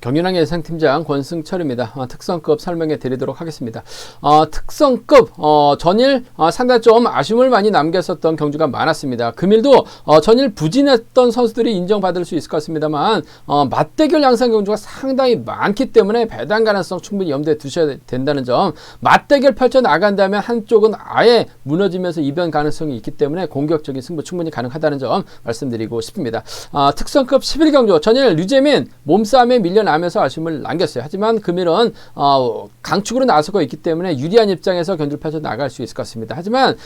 경윤왕 예상팀장 권승철입니다. 특성급 설명해 드리도록 하겠습니다. 특성급 전일 상당히 좀 아쉬움을 많이 남겼었던 경주가 많았습니다. 금일도 전일 부진했던 선수들이 인정받을 수 있을 것 같습니다만 맞대결 양상 경주가 상당히 많기 때문에 배당 가능성 충분히 염두에 두셔야 된다는 점, 맞대결 펼쳐나간다면 한쪽은 아예 무너지면서 이변 가능성이 있기 때문에 공격적인 승부 충분히 가능하다는 점 말씀드리고 싶습니다. 특성급 11경주 전일 류재민 몸싸움에 밀려나면서 아쉬움을 남겼어요. 하지만 금일은 강축으로 나서고 있기 때문에 유리한 입장에서 경주를 펼쳐나갈 수 있을 것 같습니다. 하지만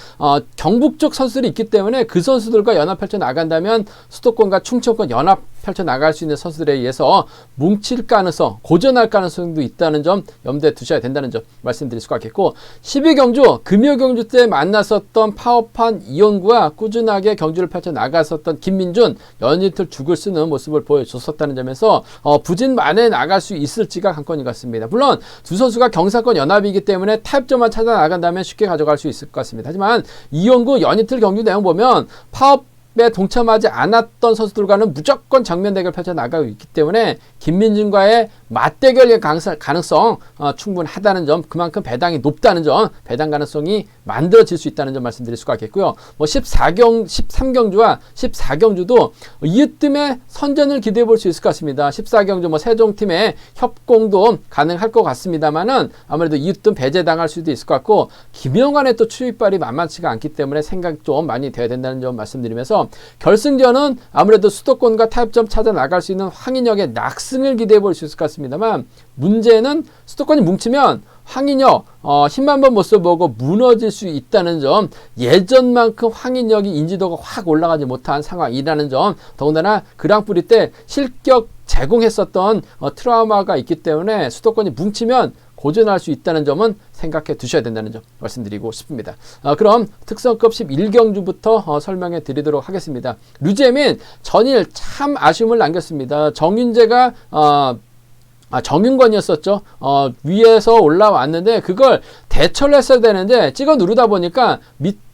경북 쪽 선수들이 있기 때문에 그 선수들과 연합 펼쳐나간다면 수도권과 충청권 연합 펼쳐나갈 수 있는 선수들에 의해서 뭉칠 가능성, 고전할 가능성도 있다는 점 염두에 두셔야 된다는 점 말씀드릴 수가 있겠고, 12경주 금요경주 때 만났었던 파워판 이온구와 꾸준하게 경주를 펼쳐나갔었던 김민준, 연이틀 죽을 쓰는 모습을 보여줬었다는 점에서 부진만에 나갈 수 있을지가 관건인 것 같습니다. 물론 두 선수가 경사권 연합이기 때문에 타협점만 찾아 나간다면 쉽게 가져갈 수 있을 것 같습니다. 하지만 이온구 연이틀 경주 내용 보면 파업에 동참하지 않았던 선수들과는 무조건 정면 대결 펼쳐나가고 있기 때문에 김민준과의 맞대결의 가능성 충분하다는 점, 그만큼 배당이 높다는 점, 배당 가능성이 만들어질 수 있다는 점 말씀드릴 수가 있겠고요. 13경주와 14경주도 이으뜸의 선전을 기대해 볼 수 있을 것 같습니다. 14경주 세종팀의 협공도 가능할 것 같습니다만은 아무래도 이으뜸 배제당할 수도 있을 것 같고, 김영환의 또 추위발이 만만치가 않기 때문에 생각 좀 많이 돼야 된다는 점 말씀드리면서, 결승전은 아무래도 수도권과 타협점 찾아 나갈 수 있는 황인혁의 낙승을 기대해 볼 수 있을 것 같습니다만, 문제는 수도권이 뭉치면 황인혁 힘만 번 모습 보고 무너질 수 있다는 점, 예전만큼 황인혁이 인지도가 확 올라가지 못한 상황이라는 점, 더군다나 그랑프리 때 실격 제공했었던 트라우마가 있기 때문에 수도권이 뭉치면 고전할 수 있다는 점은 생각해 두셔야 된다는 점 말씀드리고 싶습니다. 그럼 특성급 11경주부터 설명해 드리도록 하겠습니다. 류재민 전일 참 아쉬움을 남겼습니다. 정윤재가 정윤권이었었죠. 위에서 올라왔는데 그걸 대처를 했어야 되는데 찍어 누르다 보니까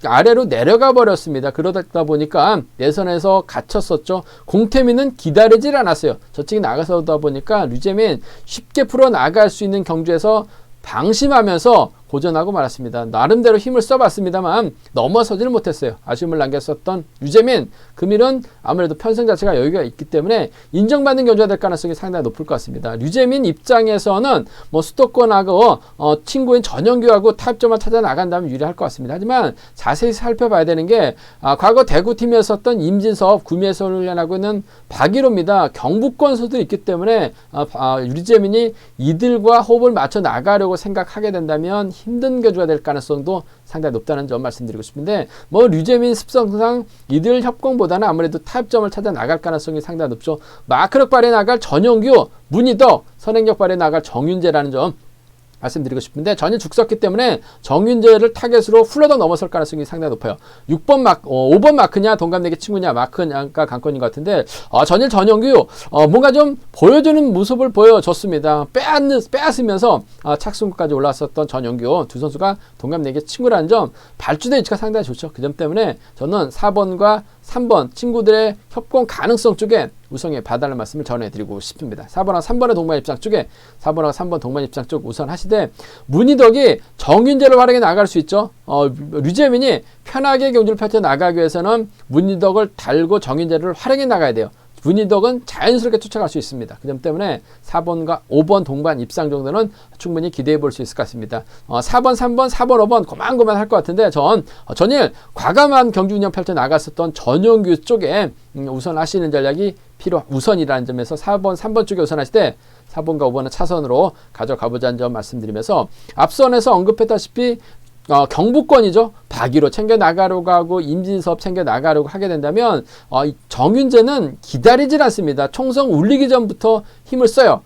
아래로 내려가 버렸습니다. 그러다 보니까 내선에서 갇혔었죠. 공태민은 기다리질 않았어요. 저쪽이 나가서다 보니까 류재민 쉽게 풀어나갈 수 있는 경주에서 방심하면서 고전하고 말았습니다. 나름대로 힘을 써봤습니다만 넘어서지를 못했어요. 아쉬움을 남겼었던 류재민, 금일은 아무래도 편승 자체가 여유가 있기 때문에 인정받는 경주가 될 가능성이 상당히 높을 것 같습니다. 류재민 입장에서는 수도권하고 친구인 전영규하고 타협점을 찾아 나간다면 유리할 것 같습니다. 하지만 자세히 살펴봐야 되는 게 과거 대구팀이었었던 임진섭, 구미에서 훈련하고 있는 박일호입니다. 경북권 선수들이 있기 때문에 류재민이 이들과 호흡을 맞춰 나가려고 생각하게 된다면 힘든 경주가 될 가능성도 상당히 높다는 점 말씀드리고 싶은데, 류재민 습성상 이들 협공보다는 아무래도 타협점을 찾아 나갈 가능성이 상당히 높죠. 마크력 발에 나갈 전영규, 문희덕, 선행력 발에 나갈 정윤재라는 점 말씀드리고 싶은데, 전일 죽었기 때문에 정윤재를 타겟으로 훌러덩 넘어설 가능성이 상당히 높아요. 5번 마크냐 동갑내기 친구냐 마크냐가 관건인 것 같은데, 전일 전영규 뭔가 좀 보여주는 모습을 보여줬습니다. 빼앗으면서 착승까지 올라왔었던 전영규 두 선수가 동갑내기 친구라는 점, 발주대 위치가 상당히 좋죠. 그 점 때문에 저는 4번과 3번 친구들의 협공 가능성 쪽에 우선에 봐달라는 말씀을 전해드리고 싶습니다. 4번하고 3번의 동반 입장 쪽에 4번하고 3번 동반 입장 쪽 우선 하시되, 문희덕이 정윤재를 활용해 나갈 수 있죠. 류재민이 편하게 경주를 펼쳐 나가기 위해서는 문희덕을 달고 정윤재를 활용해 나가야 돼요. 문희덕은 자연스럽게 쫓아갈 수 있습니다. 그 점 때문에 4번과 5번 동반 입상 정도는 충분히 기대해 볼 수 있을 것 같습니다. 4번, 3번, 4번, 5번 고만고만 할 것 같은데, 전일 과감한 경주 운영 펼쳐 나갔었던 전용규 쪽에 우선 하시는 전략이 우선이라는 점에서 4번, 3번 쪽에 우선하실 때 4번과 5번은 차선으로 가져가보자는 점 말씀드리면서, 앞선에서 언급했다시피 경북권이죠. 박일호 챙겨 나가려고 하고 임진섭 챙겨 나가려고 하게 된다면 정윤재는 기다리질 않습니다. 총성 울리기 전부터 힘을 써요.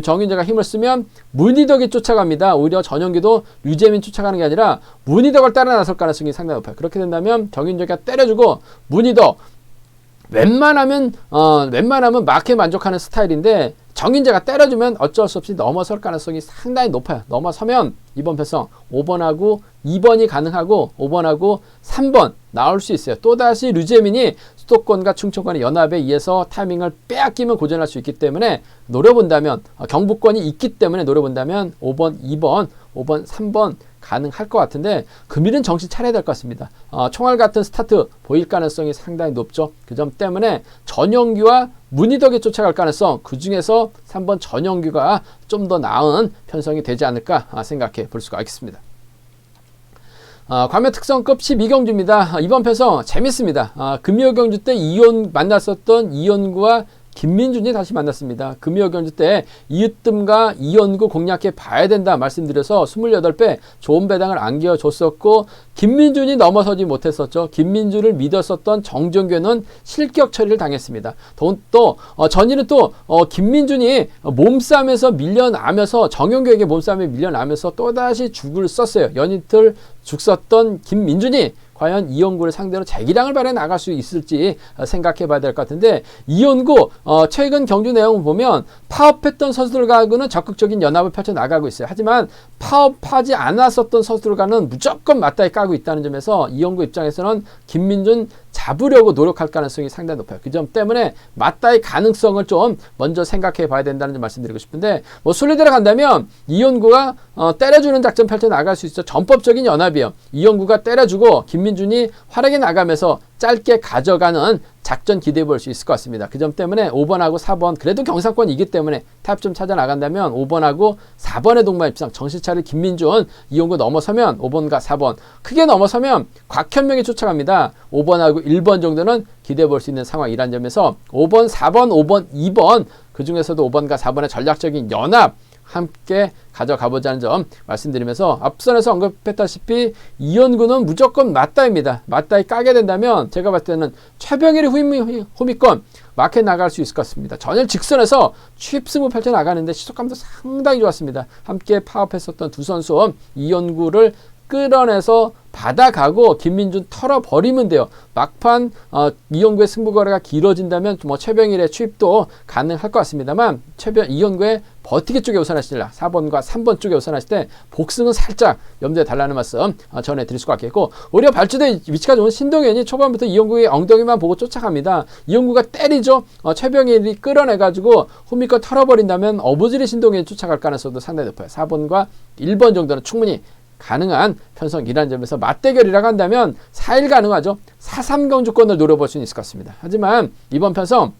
정윤재가 힘을 쓰면 문희덕이 쫓아갑니다. 오히려 전영기도 류재민 쫓아가는 게 아니라 문희덕을 따라 나설 가능성이 상당히 높아요. 그렇게 된다면 정윤재가 때려주고, 문희덕 웬만하면 마크에 만족하는 스타일인데 정인재가 때려주면 어쩔 수 없이 넘어설 가능성이 상당히 높아요. 넘어서면 이번 편성 5번하고 2번이 가능하고 5번하고 3번 나올 수 있어요. 또다시 류재민이 수도권과 충청권의 연합에 의해서 타이밍을 빼앗기면 고전할 수 있기 때문에 노려본다면 경북권이 있기 때문에 노려본다면 5번, 2번, 5번, 3번 가능할 것 같은데 금일은 정신 차려야 될 것 같습니다. 총알 같은 스타트 보일 가능성이 상당히 높죠. 그 점 때문에 전영규와 문희덕이 쫓아갈 가능성, 그 중에서 3번 전영규가 좀 더 나은 편성이 되지 않을까 생각해 볼 수가 있겠습니다. 과면 특성급 12경주입니다. 이번 편성 재밌습니다. 금요경주 때 만났었던 이온구와 김민준이 다시 만났습니다. 금요경주 때 이으뜸과 이연구 공략해 봐야 된다 말씀드려서 28배 좋은 배당을 안겨줬었고 김민준이 넘어서지 못했었죠. 김민준을 믿었었던 정종규는 실격 처리를 당했습니다. 또 전일은 또 김민준이 몸싸움에서 밀려나면서 정용규에게 몸싸움에 밀려나면서 또다시 죽을 썼어요. 연이틀 죽 썼던 김민준이 과연 이연구를 상대로 재기량을 발휘해 나갈 수 있을지 생각해 봐야 될 것 같은데 이연구 최근 경주 내용을 보면 파업했던 선수들과는 적극적인 연합을 펼쳐 나가고 있어요. 하지만 파업하지 않았었던 선수들과는 무조건 맞다이 까고 있다는 점에서 이연구 입장에서는 김민준 잡으려고 노력할 가능성이 상당히 높아요. 그 점 때문에 맞다이 가능성을 좀 먼저 생각해 봐야 된다는 점 말씀드리고 싶은데 순리대로 간다면 이연구가 때려주는 작전 펼쳐 나갈 수 있어. 전법적인 연합이에요. 이연구가 때려주고 김민준이 활약해 나가면서 짧게 가져가는 작전 기대해 볼 수 있을 것 같습니다. 그 점 때문에 5번하고 4번 그래도 경상권이기 때문에 탑 좀 찾아 나간다면 5번하고 4번의 동반 입상 정신차릴 김민준 이용구 넘어서면 5번과 4번 크게 넘어서면 곽현명이 쫓아갑니다. 5번하고 1번 정도는 기대해 볼 수 있는 상황이란 점에서 5번, 4번, 5번, 2번 그 중에서도 5번과 4번의 전략적인 연합 함께 가져가보자는 점 말씀드리면서 앞선에서 언급했다시피 이연구는 무조건 맞다입니다. 맞다이 까게 된다면 제가 봤을 때는 최병일이 후미권 마켓 나갈 수 있을 것 같습니다. 전일 직선에서 취입승부 펼쳐 나가는데 시속감도 상당히 좋았습니다. 함께 파업했었던 두 선수 이연구를 끌어내서 받아가고 김민준 털어버리면 돼요. 막판 이연구의 승부거래가 길어진다면 최병일의 취입도 가능할 것 같습니다만 이연구의 버티기 쪽에 우선하시라 4번과 3번 쪽에 우선하실 때 복승은 살짝 염두에 달라는 말씀 전해드릴 수가 있겠고 오히려 발주대 위치가 좋은 신동현이 초반부터 이연구의 엉덩이만 보고 쫓아갑니다. 이연구가 때리죠. 최병일이 끌어내가지고 후미권 털어버린다면 어부지리 신동현이 쫓아갈 가능성도 상당히 높아요. 4번과 1번 정도는 충분히 가능한 편성이라는 점에서 맞대결이라고 한다면 4일 가능하죠. 4-3경주권을 노려볼 수는 있을 것 같습니다. 하지만 이번 편성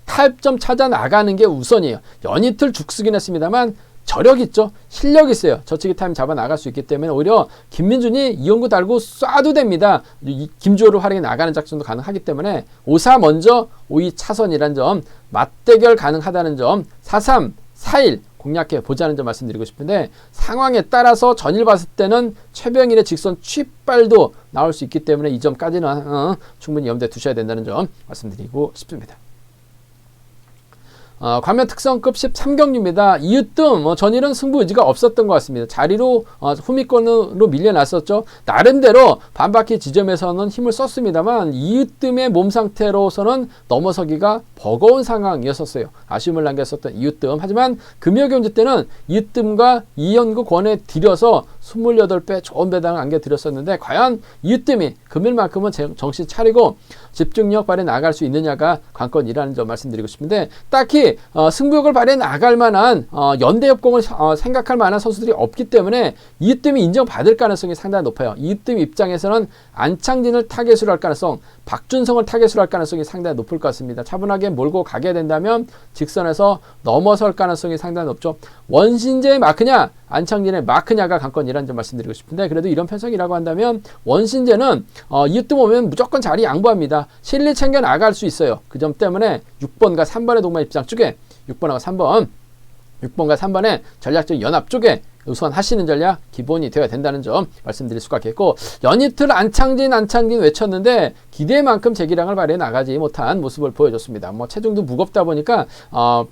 타협점 찾아 나가는 게 우선이에요. 연이틀 죽쓰긴 했습니다만 저력 있죠. 실력 있어요. 저치기 타임 잡아 나갈 수 있기 때문에 오히려 김민준이 이연구 달고 쏴도 됩니다. 김주호를 활용해 나가는 작전도 가능하기 때문에 5-4 먼저 5-2 차선이라는 점 맞대결 가능하다는 점 4-3, 4-1 공략해 보자는 점 말씀드리고 싶은데 상황에 따라서 전일 봤을 때는 최병일의 직선 취발도 나올 수 있기 때문에 이 점까지는 충분히 염두에 두셔야 된다는 점 말씀드리고 싶습니다. 과면 특성급 13경주입니다. 이으뜸 전일은 승부 의지가 없었던 것 같습니다. 자리로 후미권으로 밀려났었죠. 나름대로 반바퀴 지점에서는 힘을 썼습니다만 이으뜸의 몸 상태로서는 넘어서기가 버거운 상황이었었어요. 아쉬움을 남겼었던 이으뜸. 하지만 금요경주 때는 이으뜸과 이연구 권에 들여서 28배 좋은 배당을 안겨드렸었는데 과연 이으뜸이 금일만큼은 정신 차리고 집중력 발휘해 나갈 수 있느냐가 관건이라는 점 말씀드리고 싶은데 딱히 승부욕을 발휘해 나갈 만한 연대협공을 생각할 만한 선수들이 없기 때문에 이으뜸이 인정받을 가능성이 상당히 높아요. 이으뜸 입장에서는 안창진을 타겟으로 할 가능성, 박준성을 타겟으로 할 가능성이 상당히 높을 것 같습니다. 차분하게 몰고 가게 된다면 직선에서 넘어설 가능성이 상당히 높죠. 원신재의 마크냐 안창진의 마크냐가 관건이라는 점 말씀드리고 싶은데 그래도 이런 편성이라고 한다면 원신재는 이으뜸 오면 무조건 자리 양보합니다. 실리 챙겨 나갈 수 있어요. 그 점 때문에 6번과 3번의 동반 입장 쪽에 6번과 3번의 전략적 연합 쪽에 우선 하시는 전략 기본이 되어야 된다는 점 말씀드릴 수가 있겠고 연이틀 안창진 외쳤는데 기대만큼 재기량을 발휘해 나가지 못한 모습을 보여줬습니다. 체중도 무겁다 보니까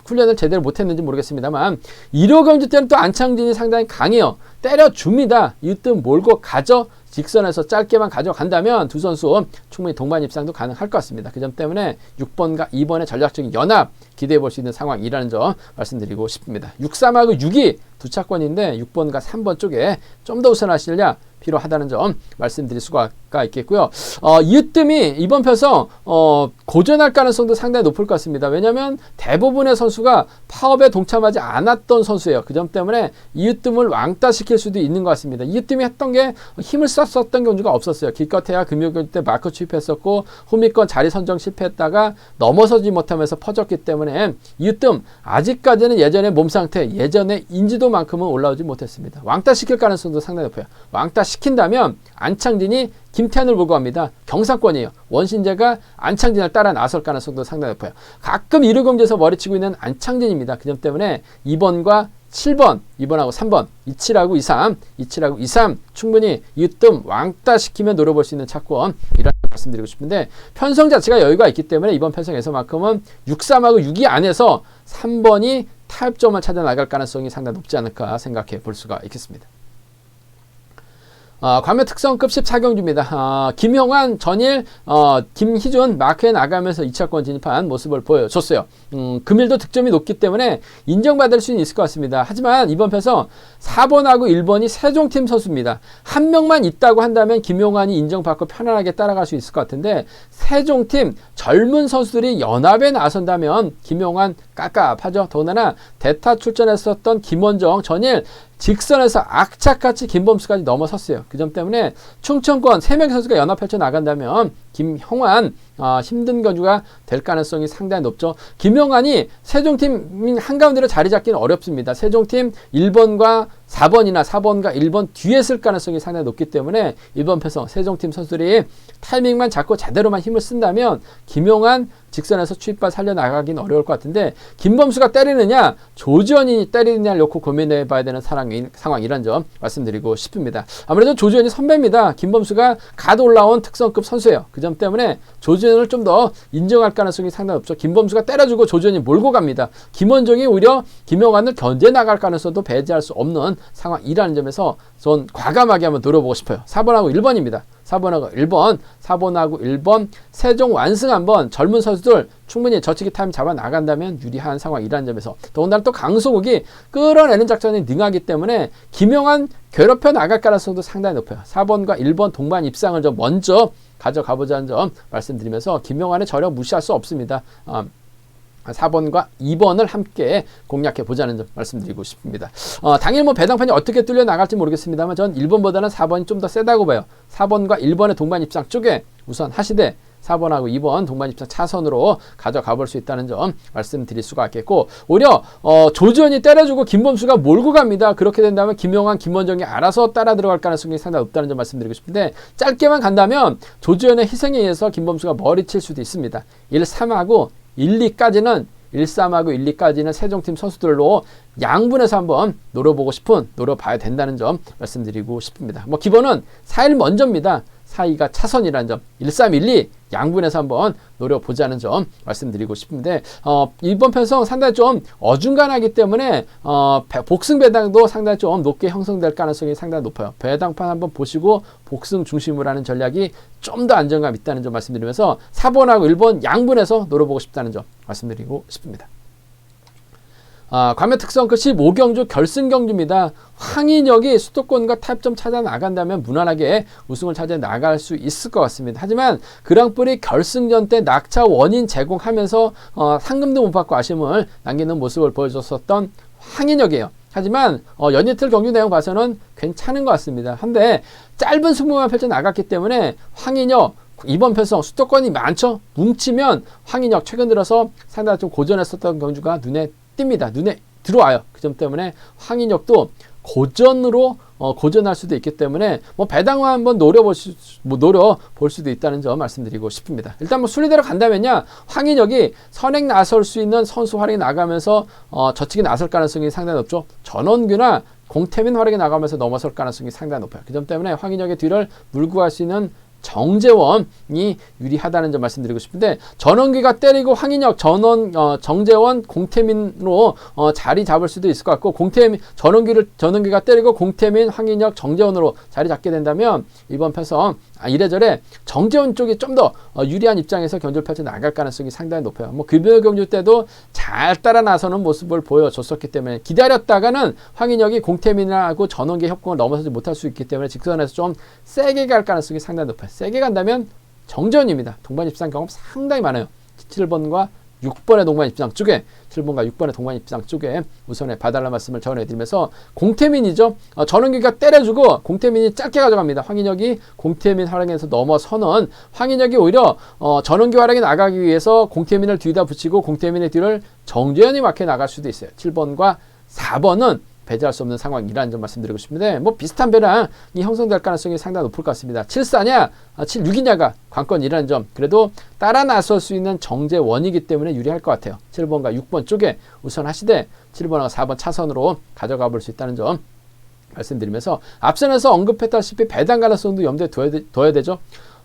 훈련을 제대로 못했는지 모르겠습니다만 1호 경주 때는 또 안창진이 상당히 강해요. 때려줍니다. 이으뜸 몰고 가죠. 직선에서 짧게만 가져간다면 두 선수 충분히 동반 입상도 가능할 것 같습니다. 그 점 때문에 6번과 2번의 전략적인 연합 기대해 볼 수 있는 상황이라는 점 말씀드리고 싶습니다. 6-3하고 6이 두 차권인데 6번과 3번 쪽에 좀 더 우선하시느냐 필요하다는 점 말씀드릴 수가 있겠고요. 이으뜸이 이번 편성 고전할 가능성도 상당히 높을 것 같습니다. 왜냐하면 대부분의 선수가 파업에 동참하지 않았던 선수예요. 그 점 때문에 이으뜸을 왕따시킬 수도 있는 것 같습니다. 이으뜸이 했던 게 힘을 썼던 경주가 없었어요. 기껏해야 금요일 때 마크 취입했었고 후미권 자리 선정 실패했다가 넘어서지 못하면서 퍼졌기 때문에 이으뜸 아직까지는 예전의 몸 상태, 예전의 인지도만큼은 올라오지 못했습니다. 왕따시킬 가능성도 상당히 높아요. 왕따시킨다면 안창진이 김태환을 몰고 갑니다. 경상권이에요. 원신재가 안창진을 따라 나설 가능성도 상당히 높아요. 가끔 1위 경주에서 머리치고 있는 안창진입니다. 그 점 때문에 2번과 7번, 2번하고 3번, 27하고 23, 27하고 23 충분히 이으뜸 왕따시키면 노려볼 수 있는 차권 이라는 말씀드리고 싶은데 편성 자체가 여유가 있기 때문에 이번 편성에서만큼은 6-3하고 6이 안에서 3번이 타협점을 찾아 나갈 가능성이 상당히 높지 않을까 생각해 볼 수가 있겠습니다. 과면 특성급 14경주입니다. 김형환, 전일, 김희준 마크에 나가면서 2차권 진입한 모습을 보여줬어요. 금일도 득점이 높기 때문에 인정받을 수는 있을 것 같습니다. 하지만 이번 편성 4번하고 1번이 세종팀 선수입니다. 한 명만 있다고 한다면 김용환이 인정받고 편안하게 따라갈 수 있을 것 같은데 세종팀 젊은 선수들이 연합에 나선다면 김용환 깝깝하죠. 더군다나 대타 출전했었던 김원정, 전일 직선에서 악착같이 김범수까지 넘어섰어요. 그 점 때문에 충청권 3명 선수가 연합 펼쳐 나간다면 김형환 힘든 경주가 될 가능성이 상당히 높죠. 김영환이 세종팀 한가운데로 자리 잡기는 어렵습니다. 세종팀 1번과 4번이나 4번과 1번 뒤에 쓸 가능성이 상당히 높기 때문에 1번 편성 세종팀 선수들이 타이밍만 잡고 제대로만 힘을 쓴다면 김영환 직선에서 추입발 살려나가긴 어려울 것 같은데 김범수가 때리느냐 조지현이 때리느냐를 놓고 고민해 봐야 되는 상황이란 점 말씀드리고 싶습니다. 아무래도 조지현이 선배입니다. 김범수가 가도 올라온 특성급 선수예요. 그 점 때문에 조지현을 좀 더 인정할 가능성이 상당히 높죠. 김범수가 때려주고 조지현이 몰고 갑니다. 김원정이 오히려 김영환을 견제 나갈 가능성도 배제할 수 없는 상황이라는 점에서 전 과감하게 한번 노려보고 싶어요. 4번하고 1번입니다. 4번하고 1번, 4번하고 1번, 세종 완승 한번 젊은 선수들 충분히 저치기 타임 잡아 나간다면 유리한 상황이라는 점에서 더군다나 또 강소국이 끌어내는 작전이 능하기 때문에 김영환 괴롭혀 나갈 가능성도 상당히 높아요. 4번과 1번 동반 입상을 좀 먼저 가져가보자는 점 말씀드리면서 김영환의 저력 무시할 수 없습니다. 4번과 2번을 함께 공략해 보자는 점 말씀드리고 싶습니다. 당일 배당판이 어떻게 뚫려 나갈지 모르겠습니다만 전 1번보다는 4번이 좀 더 세다고 봐요. 4번과 1번의 동반 입상 쪽에 우선 하시되 4번하고 2번 동반 입상 차선으로 가져가 볼 수 있다는 점 말씀드릴 수가 있겠고 오히려 조지현이 때려주고 김범수가 몰고 갑니다. 그렇게 된다면 김영환, 김원정이 알아서 따라 들어갈 가능성이 상당히 높다는 점 말씀드리고 싶은데 짧게만 간다면 조지현의 희생에 의해서 김범수가 머리칠 수도 있습니다. 1-3하고 1-2까지는 1-3하고 1-2까지는 세종팀 선수들로 양분해서 한번 노려봐야 된다는 점 말씀드리고 싶습니다. 기본은 4-1 먼저입니다. 4-2가 차선이라는 점 1-3-1-2 양분해서 한번 노려보자는 점 말씀드리고 싶은데 이번 편성 상당히 좀 어중간하기 때문에 복승 배당도 상당히 좀 높게 형성될 가능성이 상당히 높아요. 배당판 한번 보시고 복승 중심으로 하는 전략이 좀 더 안정감 있다는 점 말씀드리면서 4번하고 1번 양분해서 노려보고 싶다는 점 말씀드리고 싶습니다. 과면 특성급 15경주 결승경주입니다. 황인혁이 수도권과 타협점 찾아 나간다면 무난하게 우승을 찾아 나갈 수 있을 것 같습니다. 하지만 그랑프리 결승전 때 낙차 원인 제공하면서 상금도 못 받고 아쉬움을 남기는 모습을 보여줬었던 황인혁이에요. 하지만 연이틀 경주 내용 봐서는 괜찮은 것 같습니다. 한데 짧은 승부만 펼쳐 나갔기 때문에 황인혁 이번 편성 수도권이 많죠. 뭉치면 황인혁 최근 들어서 상당히 좀 고전했었던 경주가 눈에 띕니다. 눈에 들어와요. 그 점 때문에 황인혁도 고전할 수도 있기 때문에 배당화 한번 노려볼 수도 있다는 점 말씀드리고 싶습니다. 일단 순리대로 간다면요. 황인혁이 선행 나설 수 있는 선수 활약이 나가면서 저치기 나설 가능성이 상당히 높죠. 전원규나 공태민 활약이 나가면서 넘어설 가능성이 상당히 높아요. 그 점 때문에 황인혁의 뒤를 물고 갈 수 있는 정재원이 유리하다는 점 말씀드리고 싶은데, 전원기가 때리고 황인혁, 정재원, 공태민으로 자리 잡을 수도 있을 것 같고, 전원기가 때리고 공태민, 황인혁, 정재원으로 자리 잡게 된다면 이번 편성 이래저래 정재원 쪽이 좀 더 유리한 입장에서 경주를 펼쳐 나갈 가능성이 상당히 높아요. 뭐 금요 경주 때도 잘 따라 나서는 모습을 보여줬었기 때문에, 기다렸다가는 황인혁이 공태민하고 전원기 협공을 넘어서지 못할 수 있기 때문에 직선에서 좀 세게 갈 가능성이 상당히 높아요. 세게 간다면 정재원입니다. 동반 입상 경험 상당히 많아요. 7번과 6번의 동반 입상 쪽에, 7번과 6번의 동반 입상 쪽에 우선에 봐달라는 말씀을 전해드리면서, 공태민이죠. 전원기가 때려주고 공태민이 짧게 가져갑니다. 황인혁이 공태민 활약에서 넘어서는, 황인혁이 오히려 전원기 활약에 나가기 위해서 공태민을 뒤에다 붙이고 공태민의 뒤를 정재현이 막혀 나갈 수도 있어요. 7번과 4번은 배제할 수 없는 상황이라는 점 말씀드리고 싶은데, 뭐 비슷한 배랑이 형성될 가능성이 상당히 높을 것 같습니다. 7-4냐 7-6이냐가 관건이라는 점, 그래도 따라 나설 수 있는 정재원이기 때문에 유리할 것 같아요. 7번과 6번 쪽에 우선 하시되 7번과 4번 차선으로 가져가 볼 수 있다는 점 말씀드리면서, 앞선에서 언급했다시피 배당 가능성도 염두에 둬야 되죠.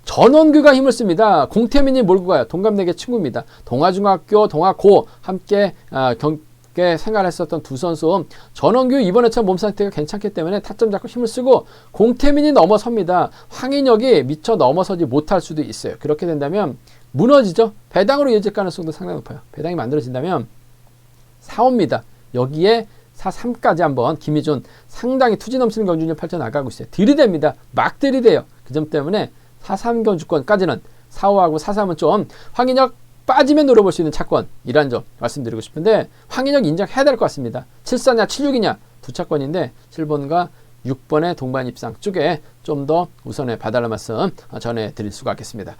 전원규가 힘을 씁니다. 공태민이 몰고 가요. 동갑내기 친구입니다. 동아중학교, 동아고 함께 생활했었던 두 선수. 전원규 이번에 참 몸 상태가 괜찮기 때문에 타점 잡고 힘을 쓰고, 공태민이 넘어섭니다. 황인혁이 미처 넘어서지 못할 수도 있어요. 그렇게 된다면 무너지죠. 배당으로 이어질 가능성도 상당히 높아요. 배당이 만들어진다면 4호입니다. 여기에 4-3까지 한번 김희준 상당히 투지 넘치는 경주를 펼쳐나가고 있어요. 들이댑니다. 막 들이대요. 그 점 때문에 4-3 경주권까지는 4호하고 4-3은 좀 황인혁 빠지면 노려볼 수 있는 차권이라는 점 말씀드리고 싶은데, 황인혁 인정해야 될 것 같습니다. 7-4냐 7-6이냐 두 차권인데 7번과 6번의 동반 입상 쪽에 좀 더 우선에 봐달라는 말씀 전해드릴 수가 있겠습니다.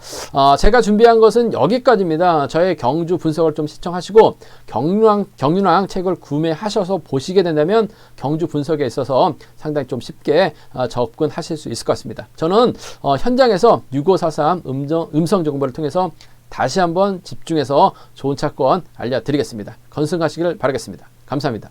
제가 준비한 것은 여기까지입니다. 저의 경주 분석을 좀 시청하시고 경륜왕 책을 구매하셔서 보시게 된다면 경주 분석에 있어서 상당히 좀 쉽게 접근하실 수 있을 것 같습니다. 저는 현장에서 6543 음성 정보를 통해서 다시 한번 집중해서 좋은 차권 알려드리겠습니다. 건승하시기를 바라겠습니다. 감사합니다.